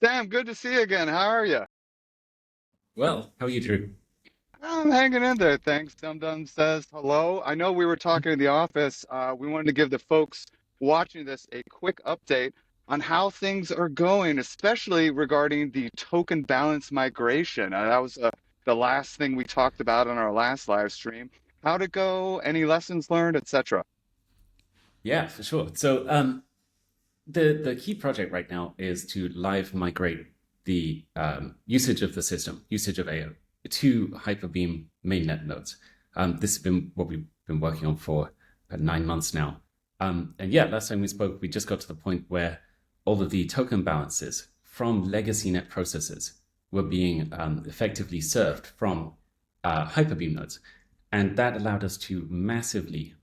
Sam, good to see you again. How are you? Well, how are you, Drew? I'm hanging in there, thanks. Dum says hello. I know we were talking in the office. We wanted to give the folks watching this a quick update on how things are going, especially regarding the token balance migration. That was the last thing we talked about on our last live stream. How'd it go? Any lessons learned, etc.? Yeah, for sure. So the key project right now is to live migrate the usage of the system, usage of AO, to HyperBEAM mainnet nodes. This has been what we've been working on for 9 months now. And yeah, last time we spoke, we just got to the point where all of the token balances from legacy net processes were being effectively served from HyperBEAM nodes. And that allowed us to massively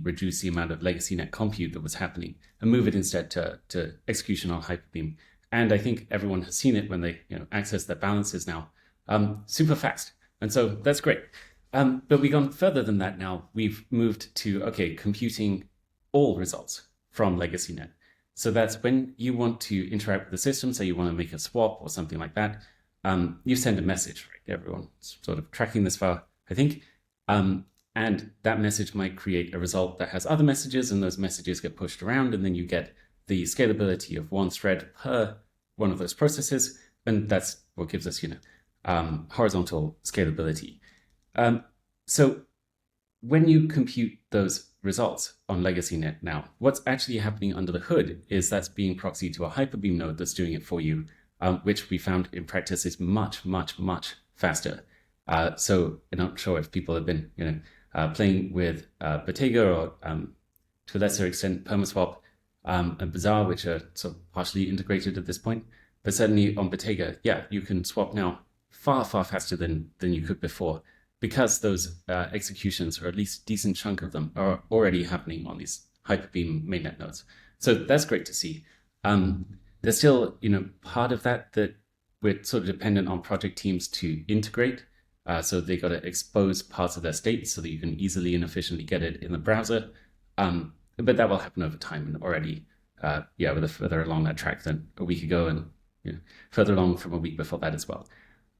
reduce the amount of legacy net compute that was happening and move it instead to execution on HyperBeam. And I think everyone has seen it when they access their balances now, super fast. And so that's great. But we've gone further than that now. We've moved to, okay, computing all results from legacy net. So that's when you want to interact with the system, say you want to make a swap or something like that, you send a message, right? Everyone's sort of tracking this far, I think. And that message might create a result that has other messages, and those messages get pushed around, and then you get the scalability of one thread per one of those processes, and that's what gives us, horizontal scalability. So when you compute those results on LegacyNet now, what's actually happening under the hood is that's being proxied to a HyperBeam node that's doing it for you, which we found in practice is much faster. So I'm not sure if people have been, playing with Bottega or, to a lesser extent, Permaswap and Bazaar, which are sort of partially integrated at this point. But certainly on Bottega, yeah, you can swap now far faster than you could before, because those executions, or at least a decent chunk of them, are already happening on these HyperBeam mainnet nodes. So that's great to see. There's still, part of that we're sort of dependent on project teams to integrate. So they got to expose parts of their state so that you can easily and efficiently get it in the browser. But that will happen over time, and already, we're further along that track than a week ago, and further along from a week before that as well.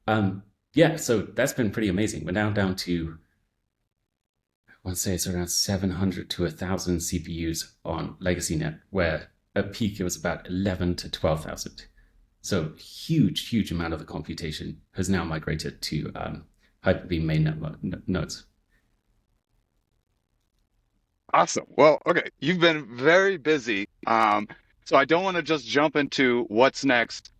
So that's been pretty amazing. We're now down to, I want to say it's around 700 to 1,000 CPUs on LegacyNet, where at peak it was about 11 to 12,000. So huge amount of the computation has now migrated to HyperBeam mainnet nodes. Awesome. Well, okay, you've been very busy. So I don't want to just jump into what's next,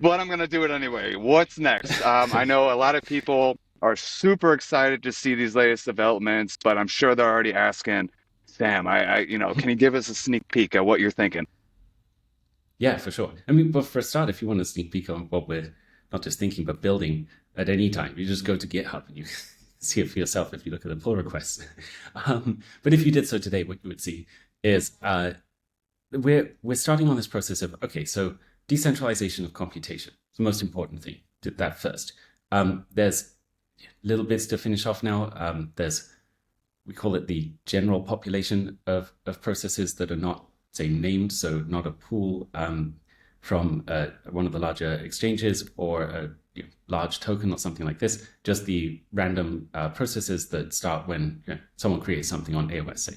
but I'm going to do it anyway. What's next? I know a lot of people are super excited to see these latest developments, but I'm sure they're already asking, Sam, can you give us a sneak peek at what you're thinking? Yeah, for sure. I mean, but for a start, if you want a sneak peek on what we're not just thinking but building at any time, you just go to GitHub and you see it for yourself if you look at the pull requests. But if you did so today, what you would see is we're starting on this process of, okay, so decentralization of computation is the most important thing. Did that first. There's little bits to finish off now. We call it the general population of processes that are not, say, named, so not a pool from one of the larger exchanges or a large token or something like this, just the random processes that start when someone creates something on AOS, say.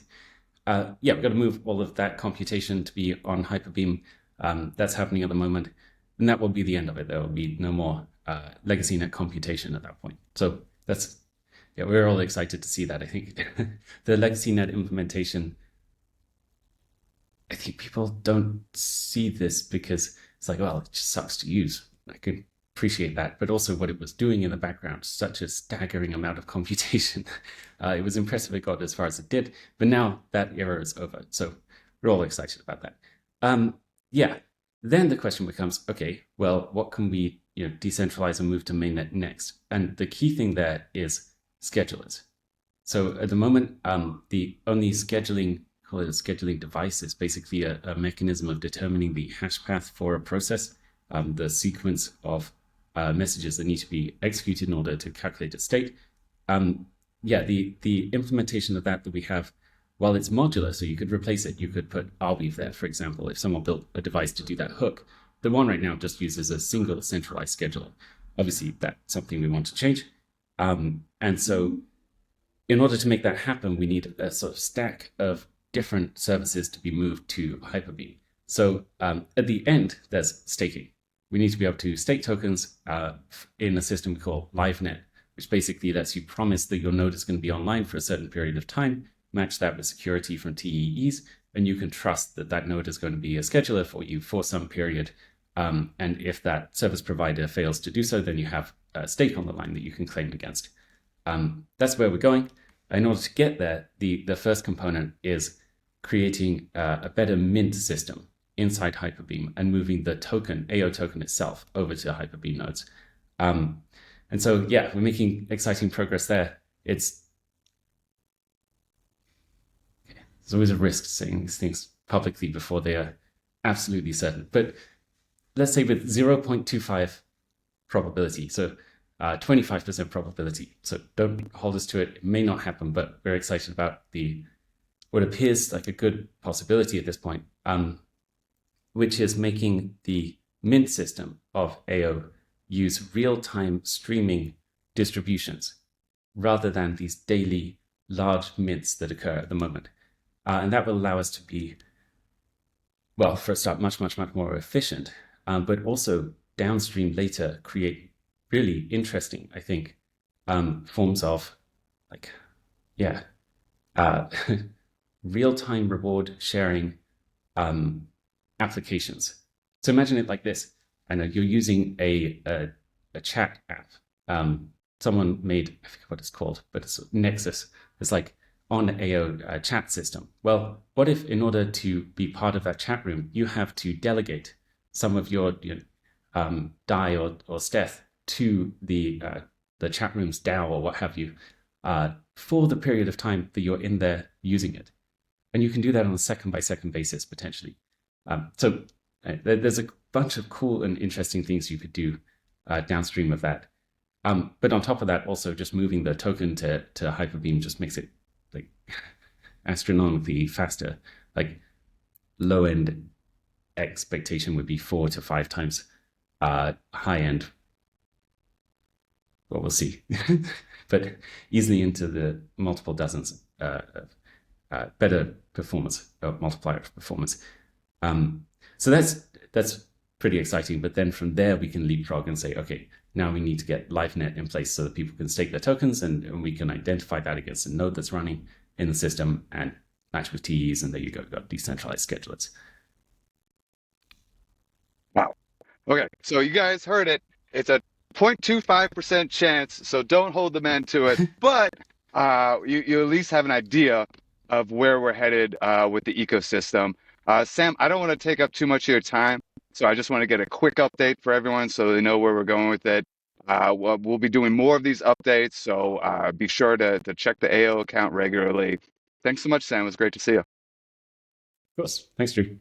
We've got to move all of that computation to be on HyperBeam. That's happening at the moment, and that will be the end of it. There will be no more legacy net computation at that point. So we're all excited to see that. I think the legacy net implementation, I think people don't see this because it's like, well, it just sucks to use. I can appreciate that, but also what it was doing in the background, such a staggering amount of computation. It was impressive it got as far as it did, but now that era is over. So we're all excited about that. Then the question becomes, okay, well, what can we decentralize and move to mainnet next? And the key thing there is schedulers. So at the moment, the only call it a scheduling device, is basically a mechanism of determining the hash path for a process, the sequence of messages that need to be executed in order to calculate a state. The implementation of that we have, while it's modular, so you could replace it, you could put Arweave there, for example, if someone built a device to do that hook. the one right now just uses a single centralized scheduler. Obviously, that's something we want to change. And so in order to make that happen, we need a sort of stack of different services to be moved to HyperBeam. So at the end, there's staking. We need to be able to stake tokens in a system we call LiveNet, which basically lets you promise that your node is going to be online for a certain period of time, match that with security from TEEs, and you can trust that that node is going to be a scheduler for you for some period. And if that service provider fails to do so, then you have a stake on the line that you can claim against. That's where we're going. In order to get there, the first component is creating a better mint system inside HyperBeam and moving the token, AO token itself, over to HyperBeam nodes. And so, yeah, we're making exciting progress there. There's always a risk saying these things publicly before they are absolutely certain. But let's say with 0.25 probability, so 25% probability. So don't hold us to it. It may not happen, but we're excited about what appears like a good possibility at this point, which is making the mint system of AO use real-time streaming distributions rather than these daily large mints that occur at the moment. And that will allow us to be, well, for a start, much, much, much more efficient, but also downstream later create really interesting, I think, forms of real-time reward sharing applications. So imagine it like this. I know you're using a chat app. Someone made, I forget what it's called, but it's Nexus. It's like on a chat system. Well, what if in order to be part of that chat room, you have to delegate some of your DAI or Steth to the chat room's DAO or what have you for the period of time that you're in there using it. And you can do that on a second-by-second basis, potentially. So there's a bunch of cool and interesting things you could do downstream of that. But on top of that, also just moving the token to HyperBeam just makes it like astronomically faster. Like low-end expectation would be 4 to 5 times high-end. Well, we'll see. But easily into the multiple dozens of better performance, multiplier performance. So that's pretty exciting. But then from there, we can leapfrog and say, okay, now we need to get LiveNet in place so that people can stake their tokens and we can identify that against a node that's running in the system and match with TEs. And there you go, got decentralized schedulers. Wow. Okay, so you guys heard it. It's a 0.25% chance, so don't hold the man to it. But you at least have an idea of where we're headed with the ecosystem. Sam, I don't want to take up too much of your time, so I just want to get a quick update for everyone so they know where we're going with it. We'll be doing more of these updates, so be sure to check the AO account regularly. Thanks so much, Sam. It was great to see you. Of course. Thanks, Drew.